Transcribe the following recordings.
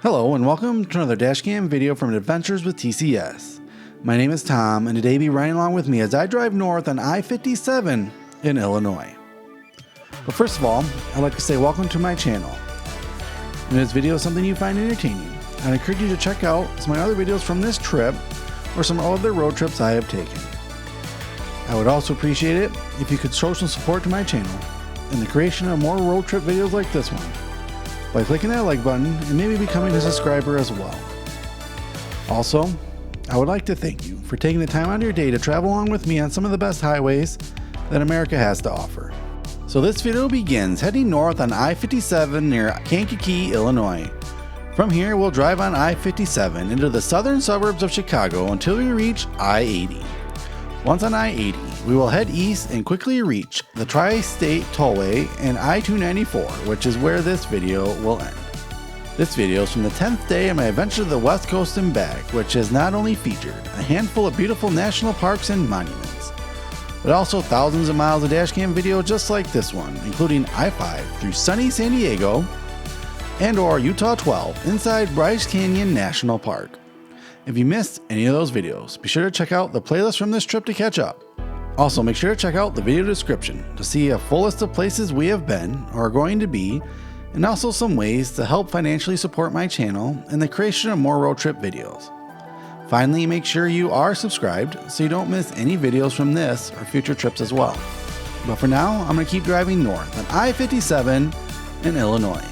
Hello and welcome to another dashcam video from Adventures with TCS. My name is Tom and today you'll be riding along with me as I drive north on I-57 in Illinois. But first of all, I'd like to say welcome to my channel. If this video is something you find entertaining, I'd encourage you to check out some of my other videos from this trip or some other road trips I have taken. I would also appreciate it if you could show some support to my channel in the creation of more road trip videos like this one by clicking that like button and maybe becoming a subscriber as well. Also, I would like to thank you for taking the time out of your day to travel along with me on some of the best highways that America has to offer. So this video begins heading north on I-57 near Kankakee, Illinois. From here, we'll drive on I-57 into the southern suburbs of Chicago until we reach I-80. Once on I-80, we will head east and quickly reach the Tristate Tollway and I-294, which is where this video will end. This video is from the 10th day of my adventure to the West Coast and back, which has not only featured a handful of beautiful national parks and monuments, but also thousands of miles of dashcam video just like this one, including I-5 through sunny San Diego and/or Utah 12 inside Bryce Canyon National Park. If you missed any of those videos, be sure to check out the playlist from this trip to catch up. Also, make sure to check out the video description to see a full list of places we have been or are going to be, and also some ways to help financially support my channel and the creation of more road trip videos. Finally, make sure you are subscribed so you don't miss any videos from this or future trips as well. But for now, I'm going to keep driving north on I-57 in Illinois.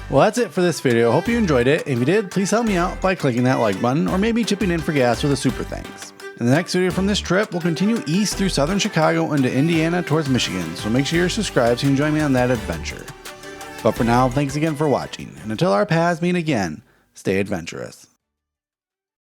Well, that's it for this video. Hope you enjoyed it. If you did, please help me out by clicking that like button or maybe chipping in for gas with a super thanks. In the next video from this trip, we'll continue east through southern Chicago into Indiana towards Michigan, so make sure you're subscribed so you can join me on that adventure. But for now, thanks again for watching, and until our paths meet again, stay adventurous.